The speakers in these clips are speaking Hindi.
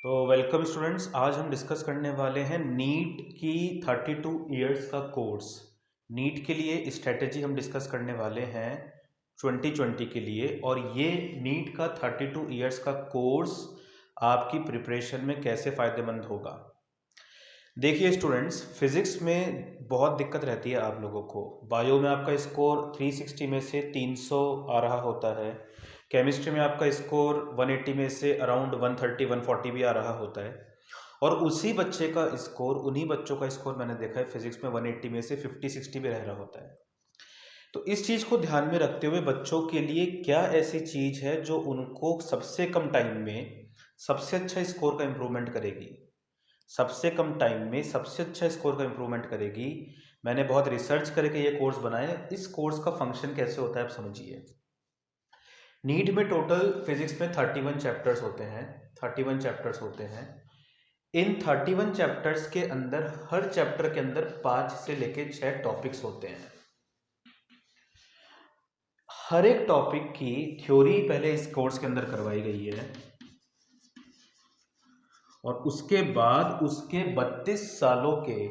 तो वेलकम स्टूडेंट्स, आज हम डिस्कस करने वाले हैं नीट की 32 इयर्स का कोर्स। नीट के लिए स्ट्रेटेजी हम डिस्कस करने वाले हैं 2020 के लिए, और ये नीट का 32 इयर्स का कोर्स आपकी प्रिपरेशन में कैसे फ़ायदेमंद होगा। देखिए स्टूडेंट्स, फिज़िक्स में बहुत दिक्कत रहती है आप लोगों को। बायो में आपका स्कोर 360 में से 300 आ रहा होता है। केमिस्ट्री में आपका स्कोर 180 में से अराउंड 130 140 भी आ रहा होता है। और उसी बच्चे का स्कोर, उन्हीं बच्चों का स्कोर मैंने देखा है फिजिक्स में 180 में से 50 60 भी रह रहा होता है। तो इस चीज़ को ध्यान में रखते हुए बच्चों के लिए क्या ऐसी चीज़ है जो उनको सबसे कम टाइम में सबसे अच्छा स्कोर का इम्प्रूवमेंट करेगी, सबसे कम टाइम में सबसे अच्छा स्कोर का इम्प्रूवमेंट करेगी। मैंने बहुत रिसर्च करके ये कोर्स बनाया। इस कोर्स का फंक्शन कैसे होता है आप समझिए। नीट में टोटल फिजिक्स में 31 चैप्टर्स होते हैं। 31 चैप्टर्स होते हैं। इन 31 चैप्टर्स के अंदर हर चैप्टर के अंदर 5 से लेके 6 टॉपिक्स होते हैं। हर एक टॉपिक की थ्योरी पहले इस कोर्स के अंदर करवाई गई है, और उसके बाद उसके 32 सालों के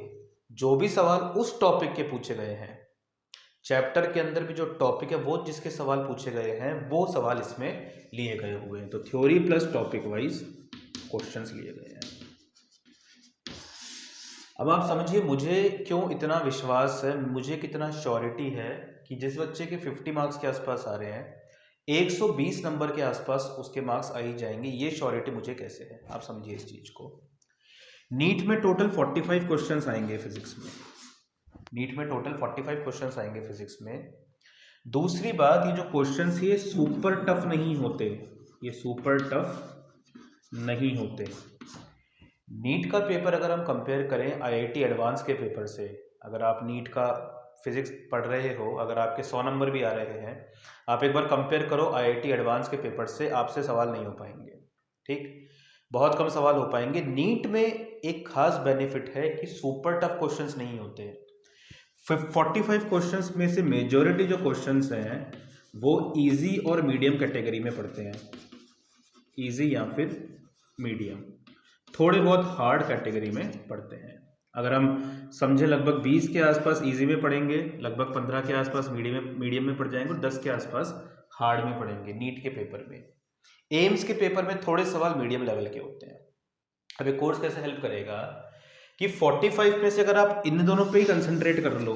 जो भी सवाल उस टॉपिक के पूछे गए हैं, चैप्टर के अंदर भी जो टॉपिक है वो जिसके सवाल पूछे गए हैं वो सवाल इसमें लिए गए हुए हैं। तो theory plus topic wise questions लिए गए हैं। अब आप समझिए मुझे क्यों इतना विश्वास है, मुझे कितना श्योरिटी है कि जिस बच्चे के 50 मार्क्स के आसपास आ रहे हैं, 120 नंबर के आसपास उसके मार्क्स आ ही जाएंगे। ये श्योरिटी मुझे कैसे है, आप समझिए इस चीज को। नीट में टोटल 45 क्वेश्चंस आएंगे फिजिक्स में। नीट में टोटल 45 क्वेश्चंस आएंगे फिजिक्स में। दूसरी बात, ये जो क्वेश्चंस ये सुपर टफ नहीं होते, ये सुपर टफ नहीं होते। नीट का पेपर अगर हम कंपेयर करें आईआईटी एडवांस के पेपर से, अगर आप नीट का फिजिक्स पढ़ रहे हो, अगर आपके 100 नंबर भी आ रहे हैं, आप एक बार कंपेयर करो आईआईटी एडवांस के पेपर से, आपसे सवाल नहीं हो पाएंगे। ठीक, बहुत कम सवाल हो पाएंगे। नीट में एक खास बेनिफिट है कि सुपर टफ क्वेश्चंस नहीं होते। 45 क्वेश्चंस में से मेजॉरिटी जो क्वेश्चंस हैं वो इजी और मीडियम कैटेगरी में पढ़ते हैं। इजी या फिर मीडियम, थोड़े बहुत हार्ड कैटेगरी में पढ़ते हैं। अगर हम समझे लगभग 20 के आसपास इजी में पढ़ेंगे, लगभग 15 के आसपास मीडियम में पढ़ जाएंगे, और 10 के आसपास हार्ड में पढ़ेंगे नीट के पेपर में। एम्स के पेपर में थोड़े सवाल मीडियम लेवल के होते हैं। अब ये कोर्स कैसे हेल्प करेगा कि 45 में से अगर आप इन दोनों पे ही कंसंट्रेट कर लो,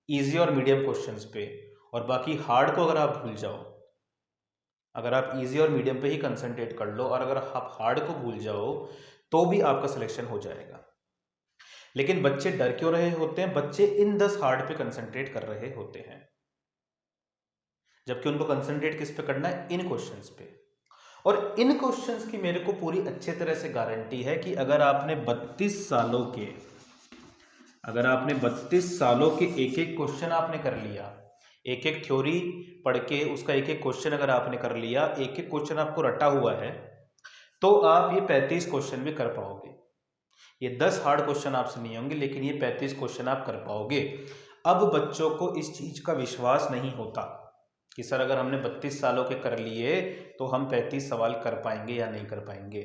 इजी और मीडियम क्वेश्चंस पे, और बाकी हार्ड को अगर आप भूल जाओ, अगर आप इजी और मीडियम पे ही कंसंट्रेट कर लो और अगर आप हार्ड को भूल जाओ, तो भी आपका सिलेक्शन हो जाएगा। लेकिन बच्चे डर क्यों रहे होते हैं? बच्चे इन 10 हार्ड पे कंसंट्रेट कर रहे होते हैं, जबकि उनको कंसंट्रेट किस पे करना है? इन क्वेश्चंस पे। और इन क्वेश्चंस की मेरे को पूरी अच्छे तरह से गारंटी है कि अगर आपने 32 सालों के, अगर आपने 32 सालों के एक एक क्वेश्चन आपने कर लिया, एक एक थ्योरी पढ़ के उसका एक एक क्वेश्चन अगर आपने कर लिया, एक एक क्वेश्चन आपको रटा हुआ है, तो आप ये 35 क्वेश्चन भी कर पाओगे। ये 10 हार्ड क्वेश्चन आपसे नहीं होंगे, लेकिन ये 35 क्वेश्चन आप कर पाओगे। अब बच्चों को इस चीज का विश्वास नहीं होता कि सर अगर हमने 32 सालों के कर लिए तो हम 35 सवाल कर पाएंगे या नहीं कर पाएंगे।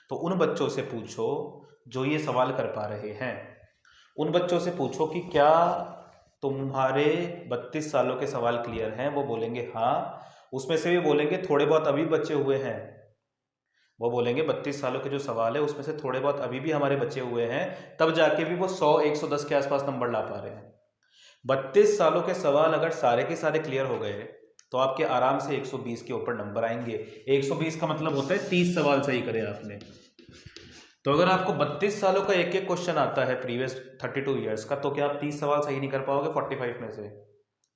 तो उन बच्चों से पूछो जो ये सवाल कर पा रहे हैं, उन बच्चों से पूछो कि क्या तुम्हारे 32 सालों के सवाल क्लियर हैं? वो बोलेंगे हाँ। उसमें से भी बोलेंगे थोड़े बहुत अभी बचे हुए हैं, वो बोलेंगे 32 सालों के जो सवाल है उसमें से थोड़े बहुत अभी भी हमारे बचे हुए हैं, तब जाके भी वो 100 110 के आसपास नंबर ला पा रहे हैं। 32 सालों के सवाल अगर सारे के सारे क्लियर हो गए तो आपके आराम से 120 के ऊपर नंबर आएंगे। 120 का मतलब होता है 30 सवाल सही करे आपने। तो अगर आपको 32 सालों का एक एक क्वेश्चन आता है प्रीवियस 32 ईयर्स का, तो क्या आप 30 सवाल सही नहीं कर पाओगे? 45 में से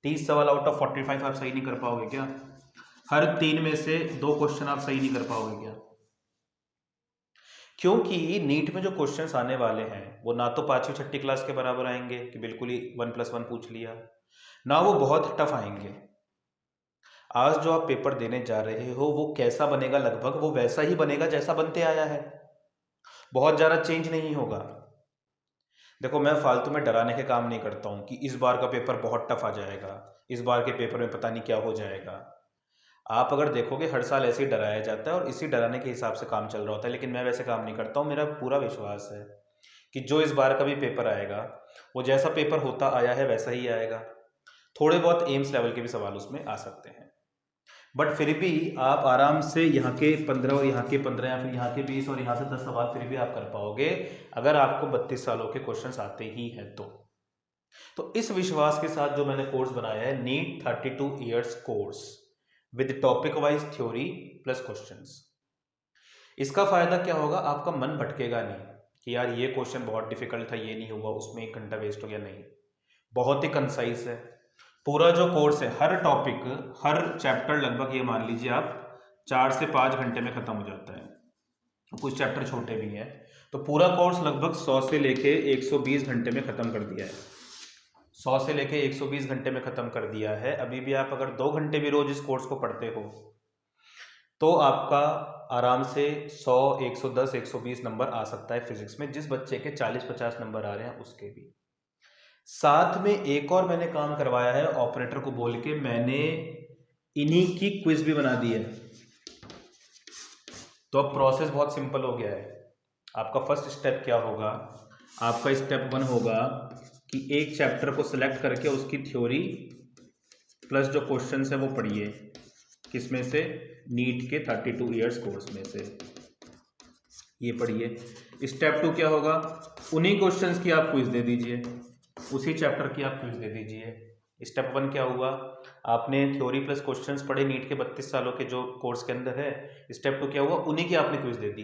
30 सवाल आउट ऑफ 45 आप सही नहीं कर पाओगे क्या? हर 3 में से 2 क्वेश्चन आप सही नहीं कर पाओगे क्या? क्योंकि नीट में जो क्वेश्चंस आने वाले हैं वो ना तो 5वीं 6ठी क्लास के बराबर आएंगे कि बिल्कुल ही 1+1 पूछ लिया, ना वो बहुत टफ आएंगे। आज जो आप पेपर देने जा रहे हो वो कैसा बनेगा? लगभग वो वैसा ही बनेगा जैसा बनते आया है, बहुत ज़्यादा चेंज नहीं होगा। देखो, मैं फालतू में डराने के काम नहीं करता हूँ कि इस बार का पेपर बहुत टफ आ जाएगा, इस बार के पेपर में पता नहीं क्या हो जाएगा। आप अगर देखोगे हर साल ऐसे ही डराया जाता है और इसी डराने के हिसाब से काम चल रहा होता है, लेकिन मैं वैसे काम नहीं करता हूँ। मेरा पूरा विश्वास है कि जो इस बार का भी पेपर आएगा वो जैसा पेपर होता आया है वैसा ही आएगा। थोड़े बहुत एम्स लेवल के भी सवाल उसमें आ सकते हैं, बट फिर भी आप आराम से यहाँ के 15 और यहाँ के 15 या फिर यहाँ के 20 और यहाँ से 10 सवाल फिर भी आप कर पाओगे, अगर आपको 32 सालों के क्वेश्चंस आते ही हैं तो इस विश्वास के साथ जो मैंने कोर्स बनाया है, NEET 32 years course with topic wise theory plus questions. इसका फायदा क्या होगा, आपका मन भटकेगा नहीं कि यार ये क्वेश्चन बहुत डिफिकल्ट था, ये नहीं हुआ, उसमें 1 घंटा वेस्ट हो गया। नहीं, बहुत ही कंसाइज है पूरा जो कोर्स है। हर टॉपिक, हर चैप्टर लगभग ये मान लीजिए आप 4 से 5 घंटे में खत्म हो जाता है, कुछ चैप्टर छोटे भी हैं। तो पूरा कोर्स लगभग 100 से लेके 120 घंटे में खत्म कर दिया है। 100 से लेके 120 घंटे में खत्म कर दिया है। अभी भी आप अगर 2 घंटे भी रोज इस कोर्स को पढ़ते हो तो आपका आराम से 100, 110, 120 नंबर आ सकता है फिजिक्स में। जिस बच्चे के 40-50 नंबर आ रहे हैं उसके भी। साथ में एक और मैंने काम करवाया है, ऑपरेटर को बोल के मैंने इन्हीं की क्विज भी बना दी है। तो अब प्रोसेस बहुत सिंपल हो गया है। आपका फर्स्ट स्टेप क्या होगा, आपका स्टेप 1 होगा कि एक चैप्टर को सिलेक्ट करके उसकी थ्योरी प्लस जो क्वेश्चंस है वो पढ़िए। किसमें से, नीट के 32 ईयर्स कोर्स में से ये पढ़िए। स्टेप 2 क्या होगा, उन्हीं क्वेश्चंस की आप क्विज दे दीजिए, उसी चैप्टर की आप क्विज दे दीजिए। स्टेप 1 क्या हुआ, आपने थ्योरी प्लस क्वेश्चंस पढ़े नीट के 32 सालों के जो कोर्स के अंदर है। स्टेप 2 क्या हुआ, उन्हीं की आपने क्विज दे दी।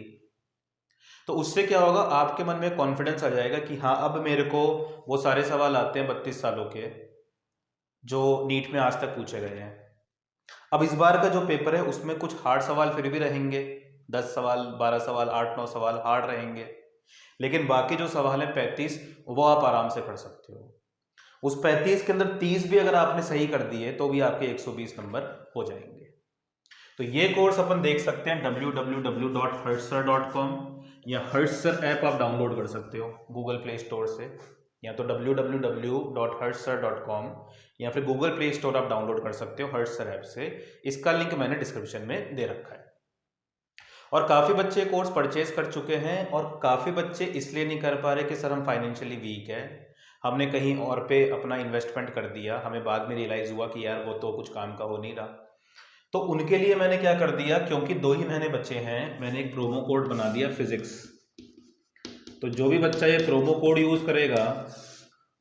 तो उससे क्या होगा, आपके मन में कॉन्फिडेंस आ जाएगा कि हाँ अब मेरे को वो सारे सवाल आते हैं 32 सालों के जो नीट में आज तक पूछे गए हैं। अब इस बार का जो पेपर है उसमें कुछ हार्ड सवाल फिर भी रहेंगे, 10 सवाल, 12 सवाल, 8-9 सवाल हार्ड रहेंगे, लेकिन बाकी जो सवाल है 35 वो आप आराम से पढ़ सकते हो। उस 35 के अंदर 30 भी अगर आपने सही कर दिए तो भी आपके 120 नंबर हो जाएंगे। तो ये कोर्स अपन देख सकते हैं www.harshsir.com या हर्षसर ऐप आप डाउनलोड कर सकते हो गूगल प्ले स्टोर से, या तो www.harshsir.com या फिर गूगल प्ले स्टोर आप डाउनलोड कर सकते हो हर्षसर ऐप से। इसका लिंक मैंने डिस्क्रिप्शन में दे रखा है। और काफ़ी बच्चे कोर्स परचेज कर चुके हैं और काफ़ी बच्चे इसलिए नहीं कर पा रहे कि सर हम फाइनेंशियली वीक है, हमने कहीं और पे अपना इन्वेस्टमेंट कर दिया, हमें बाद में रियलाइज़ हुआ कि यार वो तो कुछ काम का हो नहीं रहा। तो उनके लिए मैंने क्या कर दिया, क्योंकि 2 ही महीने बचे हैं, मैंने एक प्रोमो कोड बना दिया फिजिक्स। तो जो भी बच्चा ये प्रोमो कोड यूज़ करेगा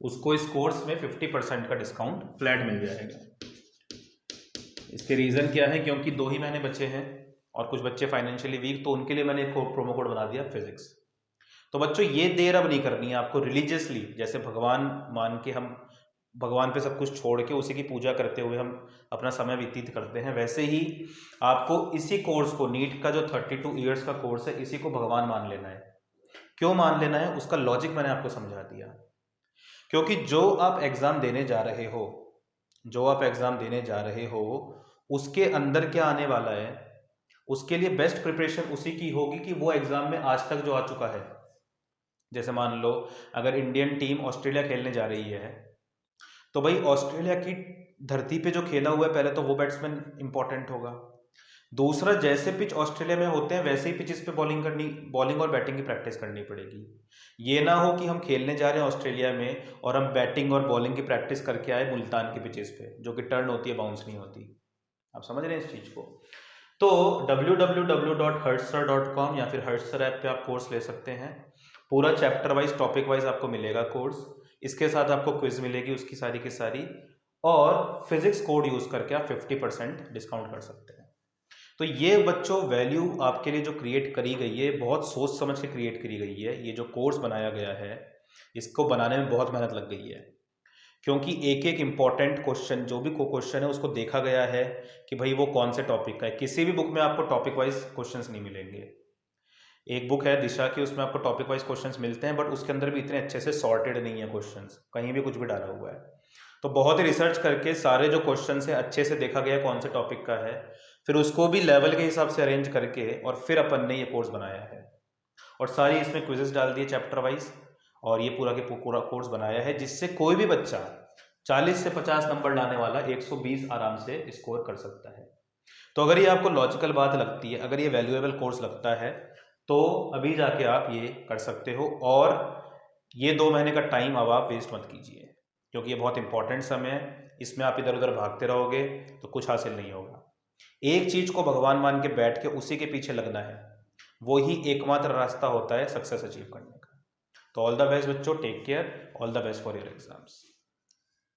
उसको इस कोर्स में 50% का डिस्काउंट फ्लैट मिल जाएगा। इसके रीज़न क्या है, क्योंकि 2 ही महीने बचे हैं और कुछ बच्चे फाइनेंशियली वीक, तो उनके लिए मैंने एक प्रोमो कोड बना दिया फिजिक्स। तो बच्चों ये देर अब नहीं करनी है आपको, रिलीजियसली जैसे भगवान मान के हम भगवान पे सब कुछ छोड़ के उसी की पूजा करते हुए हम अपना समय व्यतीत करते हैं, वैसे ही आपको इसी कोर्स को, नीट का जो 32 ईयर्स का कोर्स है, इसी को भगवान मान लेना है। क्यों मान लेना है, उसका लॉजिक मैंने आपको समझा दिया। क्योंकि जो आप एग्जाम देने जा रहे हो, जो आप एग्जाम देने जा रहे हो उसके अंदर क्या आने वाला है, उसके लिए बेस्ट प्रिपरेशन उसी की होगी कि वो एग्जाम में आज तक जो आ चुका है। जैसे मान लो अगर इंडियन टीम ऑस्ट्रेलिया खेलने जा रही है तो भाई ऑस्ट्रेलिया की धरती पे जो खेला हुआ है पहले तो वो बैट्समैन इंपॉर्टेंट होगा। दूसरा, जैसे पिच ऑस्ट्रेलिया में होते हैं वैसे ही पिचेस पे बॉलिंग और बैटिंग की प्रैक्टिस करनी पड़ेगी। ये ना हो कि हम खेलने जा रहे हैं ऑस्ट्रेलिया में और हम बैटिंग और बॉलिंग की प्रैक्टिस करके आए मुल्तान की पिचेस पे जो कि टर्न होती है, बाउंस नहीं होती। आप समझ रहे हैं इस चीज को। तो www.harshsir.com या फिर हर्षसर ऐप पे आप कोर्स ले सकते हैं। पूरा चैप्टर वाइज, टॉपिक वाइज आपको मिलेगा कोर्स। इसके साथ आपको क्विज मिलेगी उसकी सारी की सारी, और फिजिक्स कोड यूज करके आप 50% डिस्काउंट कर सकते हैं। तो ये बच्चों वैल्यू आपके लिए जो क्रिएट करी गई है, बहुत सोच समझ के क्रिएट करी गई है। ये जो कोर्स बनाया गया है इसको बनाने में बहुत मेहनत लग गई है, क्योंकि एक एक इम्पॉर्टेंट क्वेश्चन, जो भी क्वेश्चन है उसको देखा गया है कि भाई वो कौन से टॉपिक का है। किसी भी बुक में आपको टॉपिक वाइज क्वेश्चंस नहीं मिलेंगे। एक बुक है दिशा की, उसमें आपको टॉपिक वाइज क्वेश्चंस मिलते हैं, बट उसके अंदर भी इतने अच्छे से सॉर्टेड नहीं है क्वेश्चंस, कहीं भी कुछ भी डाला हुआ है। तो बहुत ही रिसर्च करके सारे जो क्वेश्चन है अच्छे से देखा गया कौन से टॉपिक का है, फिर उसको भी लेवल के हिसाब से अरेंज करके और फिर अपन ने ये कोर्स बनाया है। और सारी इसमें क्विजेस डाल दिए चैप्टर वाइज, और ये पूरा के पूरा कोर्स बनाया है जिससे कोई भी बच्चा 40 से 50 नंबर लाने वाला 120 आराम से स्कोर कर सकता है। तो अगर ये आपको लॉजिकल बात लगती है, अगर ये वैल्यूएबल कोर्स लगता है, तो अभी जाके आप ये कर सकते हो। और ये 2 महीने का टाइम अब आप वेस्ट मत कीजिए, क्योंकि ये बहुत इंपॉर्टेंट समय है। इसमें आप इधर उधर भागते रहोगे तो कुछ हासिल नहीं होगा। एक चीज को भगवान मान के बैठ के उसी के पीछे लगना है, वो ही एकमात्र रास्ता होता है सक्सेस अचीव करने का। तो ऑल द बेस्ट बच्चों, take care, all the best for your exams.